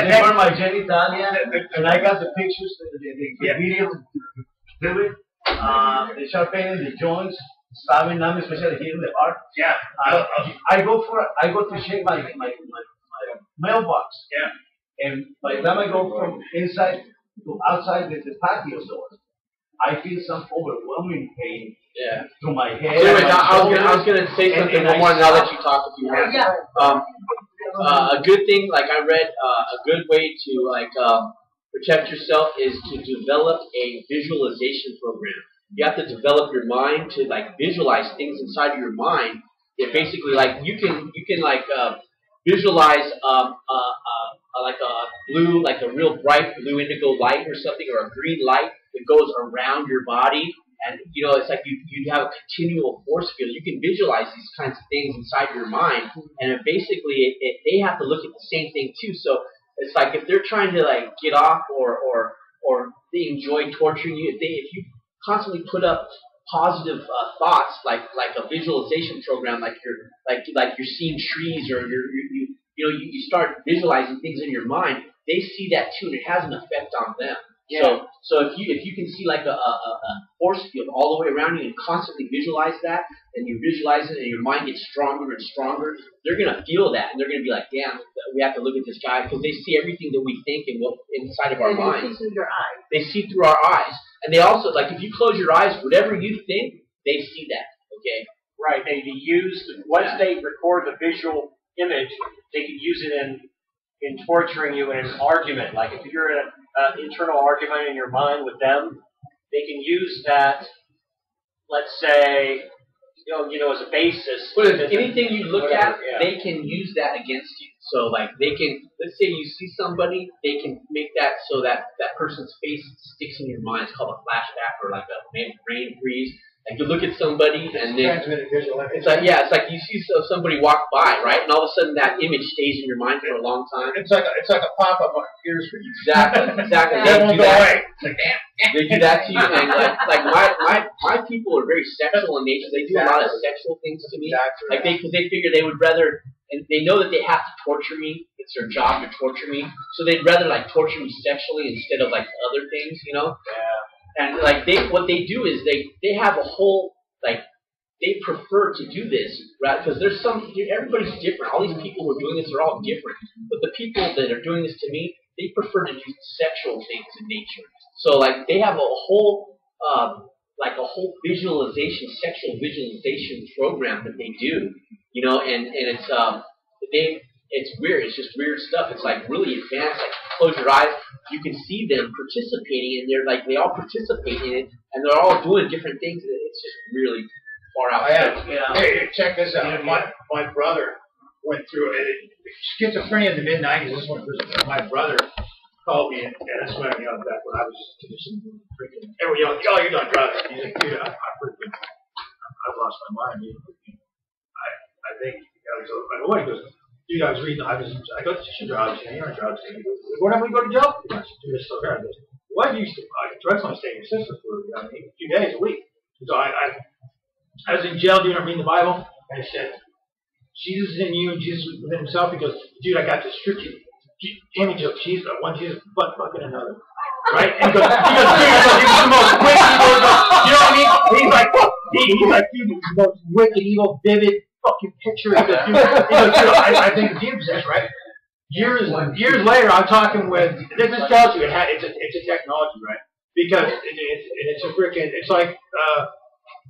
They burned my genitalia, and I got the pictures, the video to do it. The sharp pain in the joints, stabbing them, especially here in the heart. Yeah. I go to check my mailbox. Yeah. And by the time I go from inside to outside the patio door, I feel some overwhelming pain through my head. So anyway, I was gonna say something more now that you talk if you want. Yeah. A good thing, like I read, a good way to protect yourself is to develop a visualization program. You have to develop your mind to visualize things inside of your mind. That basically you can visualize like a blue, like a real bright blue indigo light or something, or a green light that goes around your body. And, it's like you have a continual force field. You can visualize these kinds of things inside your mind, and basically they have to look at the same thing too. So it's like if they're trying to get off or they enjoy torturing you, if you constantly put up positive thoughts like a visualization program, like you're seeing trees or you start visualizing things in your mind, they see that too, and it has an effect on them. Yeah. So if you can see a force field all the way around you and constantly visualize that, and you visualize it and your mind gets stronger and stronger, they're gonna feel that and they're gonna be like, damn, we have to look at this guy, because they see everything that we think and what inside of our minds. They see through your eyes. They see through our eyes, and they also if you close your eyes, whatever you think, they see that. Okay. Right. They use once they record the visual image, they can use it in torturing you in an argument. Like if you're in an internal argument in your mind with them, they can use that, let's say, as a basis. But if anything you look at, they can use that against you. So they can, let's say you see somebody, they can make that so that person's face sticks in your mind. It's called a flashback or a brain freeze. You look at somebody and then it's like you see somebody walk by, right, and all of a sudden that image stays in your mind for a long time. It's like a pop-up on computers for you. Exactly. They won't go away. It's like, damn. They do that to you, and my people are very sexual in nature. They do a lot of sexual things to me, because they figure they would rather, and they know that they have to torture me. It's their job to torture me, so they'd rather torture me sexually instead of other things, Yeah. And what they do is they have a whole they prefer to do this, right? Because everybody's different. All these people who are doing this are all different. But the people that are doing this to me, they prefer to do sexual things in nature. So they have a whole sexual visualization program that they do, and it's weird. It's just weird stuff. It's really advanced. Close your eyes, you can see them participating, and they all participate in it, and they're all doing different things. It's just really far out. Hey, check this out. My brother went through it. Schizophrenia in the mid-90s. This one, my brother called me, and that's when back when I was just freaking. Everyone yelling, "Oh, you're on drugs." He's like, "Dude, I've lost my mind." I think. What he goes. Dude, I go to drugs, you're on drugs. And he goes, whenever we go to jail, dude, it's still there. I goes, why do you drugs want to stay in your system for a few days, a week? So I was in jail, dude, I'm reading the Bible, and I said, Jesus is in you and Jesus is within himself. He goes, dude, I got this strict image of Jesus, one Jesus butt fucking another. Right? And he goes, he was the most wicked, evil, you know what I mean? He's like, dude, the most wicked, evil, vivid fucking picture. He goes, dude, I think it's demon possessed, right? Years later, I'm talking with. This just tells you it's a technology, right? Because it's a freaking. It's like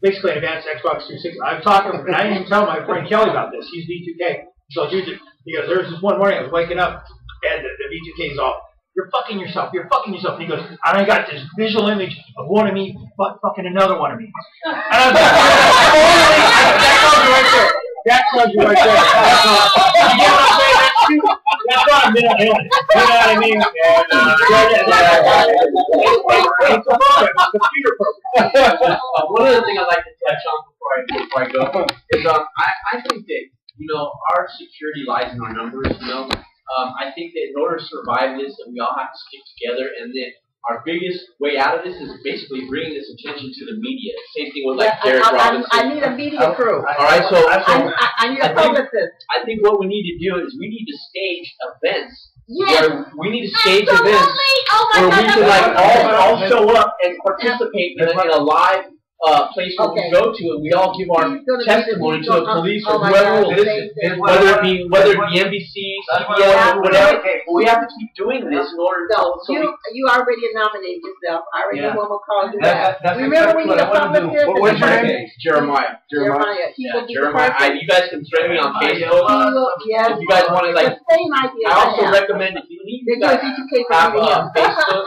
basically an advanced Xbox 360. I'm talking, and I didn't even tell my friend Kelly about this. He's V2K. So he goes, there's this one morning I was waking up, and the V2K is off. You're fucking yourself. You're fucking yourself. And he goes, and I got this visual image of one of me butt fucking another one of me. And I was like, that tells you right there. That tells you right there. You get what I'm saying? That's not a mental illness. You know what I mean? It's a program. It's a computer program. One other thing I'd like to touch on before I go is I think that our security lies in our numbers. I think that in order to survive this, that we all have to stick together, and that our biggest way out of this is basically bringing this attention to the media. Same thing with Derek Robinson. I need a media crew. All right, so I need a publicist. I think what we need to do is we need to stage events. Yes. Where we need to stage events where we can all show up and participate in a live place where we go to, and we all give our testimony to the police or whoever will listen, whether it be NBC, CBS, or whatever. We have to keep doing this in order to. You already nominated yourself. I already know what we'll call you that. Remember when you got something here? What's your name? Jeremiah. Jeremiah. You guys can thread me on Facebook. Yes. If you guys want to, like, same idea. I also recommend if you guys have Facebook,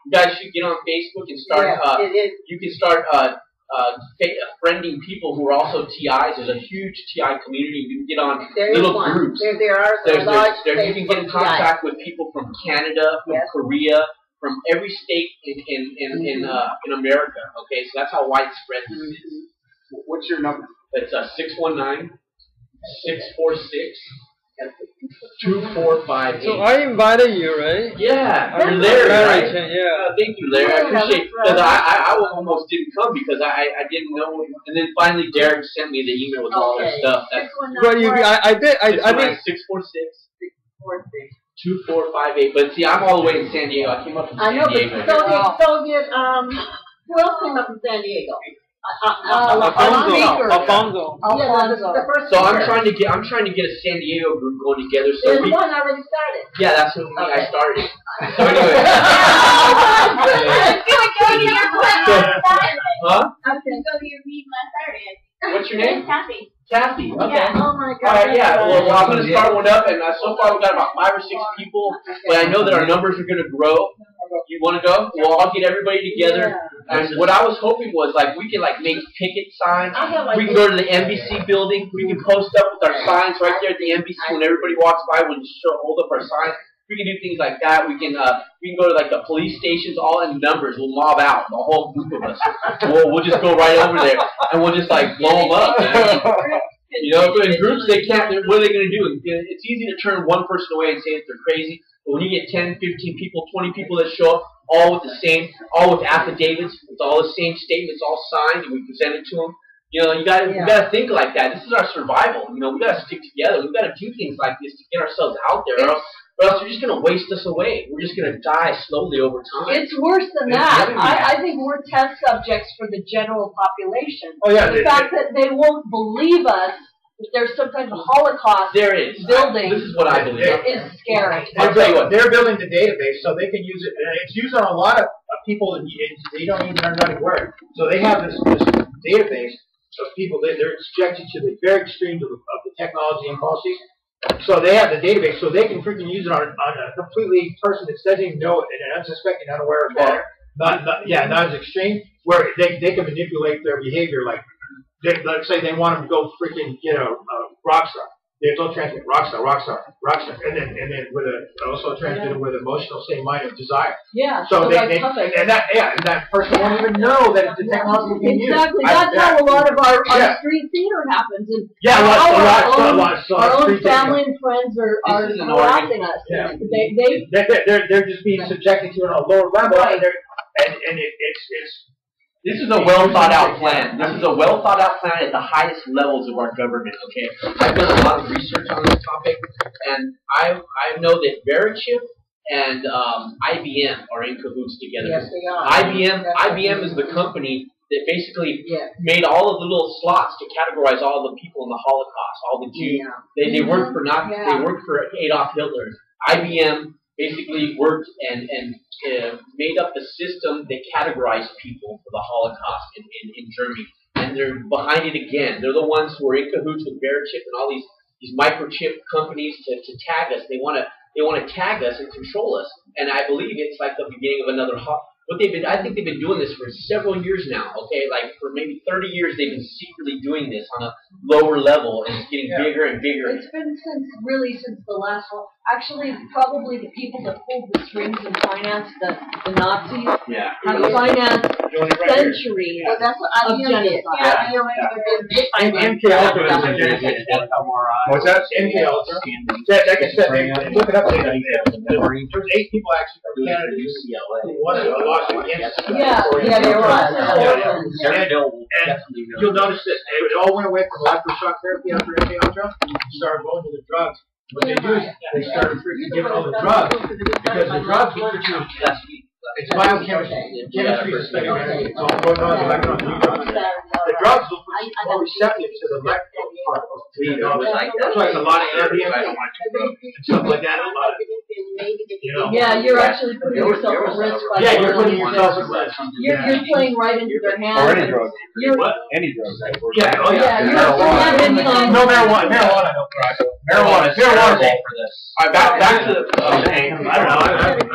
you guys should get on Facebook and start. You can start friending people who are also TIs. There's a huge TI community. You can get on little groups. There are large. You can get in contact with people from Canada, from Korea, from every state in America. Okay, so that's how widespread this is. What's your number? It's 619-646-2458. So I invited you, right? Yeah, you're Larry, right? Yeah. Thank you, Larry. I appreciate it. Because I almost didn't come because I didn't know. And then finally Derek sent me the email with all their stuff. But I did. 646-2458. But see, I'm all the way in San Diego. I came up from San Diego. But so did who else came up from San Diego? Alfonso. So I'm trying to get a San Diego group going together. So there's one already started. Yeah, that's what I started. So anyway. I was going to go to your meeting last Saturday. What's your name? Kathy. Kathy. Okay. Yeah. Oh my God. All right. Yeah. Well, I'm going to start one up, and so far we've got about 5 or 6 people. But I know that our numbers are going to grow. You want to go? Well, I'll get everybody together. And what I was hoping was, like, we can, like, make picket signs. We can go to the NBC building. We can post up with our signs right there at the NBC when everybody walks by. We'll just hold up our signs. We can do things like that. We can go to, like, the police stations, all in numbers. We'll mob out, a whole group of us. We'll just go right over there, and we'll just, like, blow them up. You know, in groups, they can't. What are they going to do? It's easy to turn one person away and say that they're crazy. But when you get 10, 15 people, 20 people that show up, all with affidavits, with all the same statements, all signed, and we present it to them. You know, you got to think like that. This is our survival. You know, we got to stick together. We got to do things like this to get ourselves out there. Or else they're just going to waste us away. We're just going to die slowly over time. It's worse than that. I think we're test subjects for the general population. Oh yeah. The fact that they won't believe us. If there's some kind of Holocaust building, this is what I believe. It is scary. I'll tell you what, they're building the database so they can use it, and it's used on a lot of people, and they don't even know how to work. So they have this database of people that they're subjected to the very extremes of the technology and policies. So they have the database, so they can freaking use it on a completely person that doesn't even know it, and an unsuspecting, unaware of that. Not as extreme, where they can manipulate their behavior, like. Let's say they want them to go freaking get a rock star. They'll transmit rock star, and then also transmit it with emotional state of mind of desire. Yeah. So and that person won't even know that the technology is being used. Exactly. That's how a lot of our street theater happens. And our own family and friends are harassing us. Yeah. They're just being subjected to it on a lower level, and it's. This is a well-thought-out plan. This is a well-thought-out plan at the highest levels of our government, okay? I've done a lot of research on this topic, and I know that Verichip and IBM are in cahoots together. Yes, they are. IBM is the company that basically made all of the little slots to categorize all the people in the Holocaust, all the Jews. Yeah. They worked for they worked for Adolf Hitler. IBM basically worked and made up the system that categorized people for the Holocaust in Germany. And they're behind it again. They're the ones who are in cahoots with Verichip and all these microchip companies to tag us. They want to tag us and control us. And I believe it's like the beginning of another I think they've been doing this for several years now, okay? Like for maybe 30 years they've been secretly doing this on a lower level, and it's getting bigger and bigger. It's been since the last one. Actually, probably the people that pulled the strings and financed the Nazis have financed centuries of genocide. MK Ultra is a genocide. What's that? MK Ultra. Like I said, look it up. There's 8 people actually from Canada who won a lawsuit against us. Yeah, they were. And you'll notice that it all went away from electroshock therapy after MK Ultra. Started going to the drugs. What they do is they started freaking giving all the drugs because the drugs were It's biochemistry. Chemistry is spectrum. So the drugs will put you more receptive to the electrical part of the that's why it's a lot of ambient and stuff like that. Yeah, you're actually putting yourself at risk. Yeah, you're putting yourself at risk. You're playing right into their hands. Or any drug. Any drug. Yeah, oh yeah. No marijuana. Marijuana. Marijuana. Marijuana for this. All right, back to the I don't know.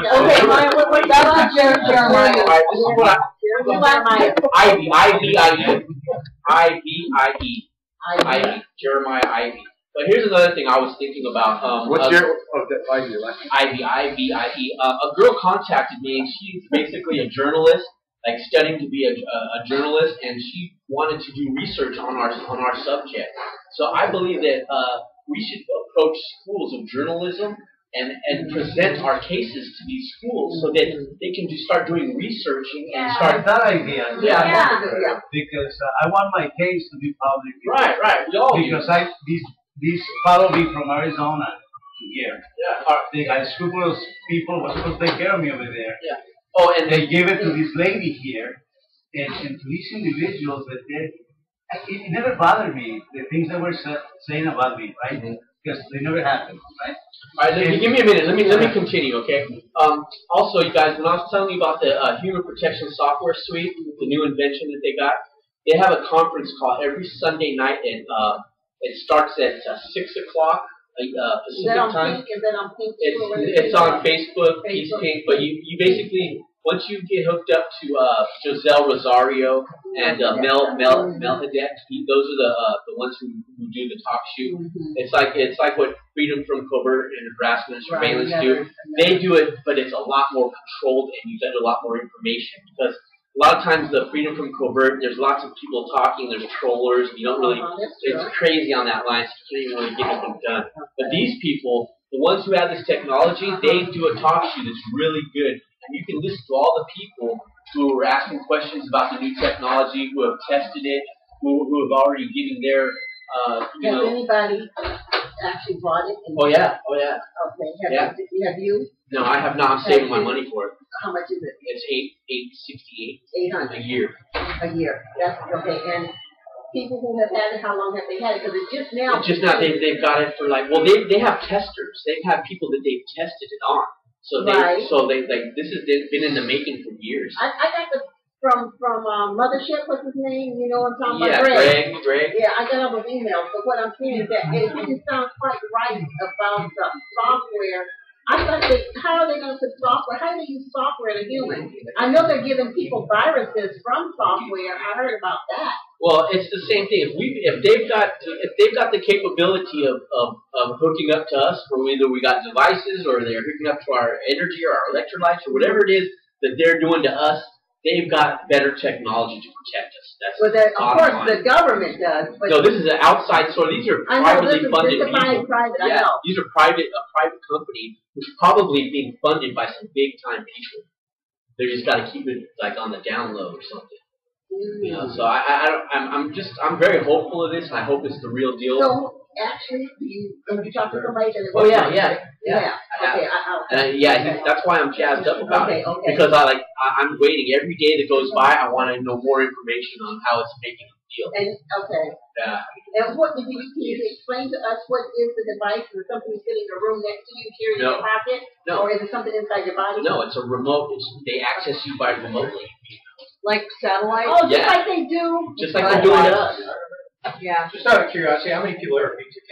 Okay, Maya, what about Jeremiah? This is what Ivy. Jeremiah Ivy. But here's another thing I was thinking about. What's your Ivy? Ivy. A girl contacted me, and she's basically a journalist, like studying to be a journalist, and she wanted to do research on our subject. So I believe that we should approach schools of journalism and present our cases to these schools so that they can start doing research and start that idea. Yeah. Because I want my case to be public. Right. We all because these follow me from Arizona to here. Yeah. The scrupulous people were supposed to take care of me over there. Yeah. Oh, and they gave it to this lady here, and to these individuals that it never bothered me the things they were saying about me, right? Because they never happened, right? All right, give me a minute. Let me continue, okay? Also, you guys, when I was telling you about the Human Protection Software Suite, the new invention that they have a conference call every Sunday night, and it starts at 6 o'clock Pacific time. Is that on Pink? It's on Facebook, Pink, but you basically, once you get hooked up to Giselle Rosario and Mel Hadet, those are the ones who do the talk show. It's like what Freedom from Covert and Harassment and Surveillance do. They do it, but it's a lot more controlled, and you get a lot more information because a lot of times the Freedom from Covert, there's lots of people talking, there's trollers, you don't really, it's crazy on that line, so you can't even really get anything done. But these people, the ones who have this technology, they do a talk show that's really good, and you can listen to all the people who are asking questions about the new technology, who have tested it, who have already given their, Has anybody actually bought it? Oh yeah. Okay, have you? No, I have not. I'm saving my money for it. How much is it? It's $868 $800 a year. A year. That's okay. And people who have had it, how long have they had it? Because it's just now. It's just now they've got it for they have testers. They've had people that they've tested it on. So this has been in the making for years. I got the from Mothership. What's his name? You know what I'm talking about? Greg. Yeah, I got all those emails. But what I'm saying is that it didn't sound quite right about the software. I thought how are they going to put software? How do they use software to human? I know they're giving people viruses from software. I heard about that. Well, it's the same thing. If they've got the capability of hooking up to us, for either we got devices or they're hooking up to our energy or our electrolytes or whatever it is that they're doing to us, they've got better technology to protect us. That's of course the government does. But no, this is an outside source. These are privately funded people. Private, yeah, these are a private company who's probably being funded by some big time people. They just got to keep it on the down low or something. You know, so I'm very hopeful of this, and I hope it's the real deal. So actually, you talk to somebody that oh yeah. Okay, that's why I'm jazzed up about it because I'm waiting every day that goes by. I want to know more information on how it's making a deal. And yeah. And what can you explain to us? What is the device? Is it something sitting in a room next to you here in your pocket? No. Or is it something inside your body? No, it's a remote. They access you by remotely. Like satellite? Oh, just like they do. Just like they're doing to us. Yeah. Just out of curiosity, how many people are at B2K?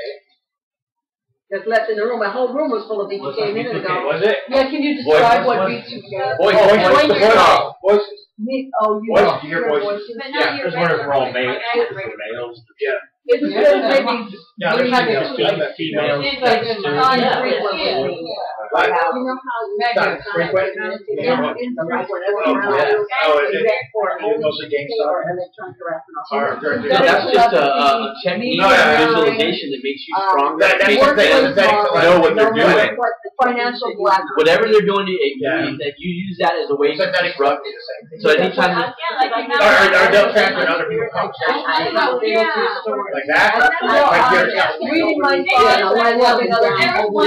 That's left in the room. My whole room was full of B2K a minute ago. Was it? Yeah, can you describe what B2K? Voices. Oh, you know. You hear voices. Yeah, because we're all males. Yeah. It's good, maybe. Yeah, there's females. You know how you frequent? Mostly GameStop. That's just a technique visualization that makes you stronger. Know what they're doing. Financial black. Whatever they're doing, that you use that as a way to disrupt. So anytime. Or they'll transfer other people's conversations. Like that? Reading my phone, I'm loving other people.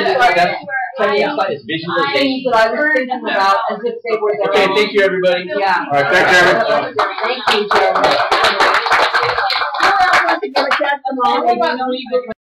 It's visualization. That I was thinking about as if they were their Okay, own. thank you, everybody. Yeah. All right, thanks, Jeremy. Thank you, Jeremy. Who else wants to give a testimony?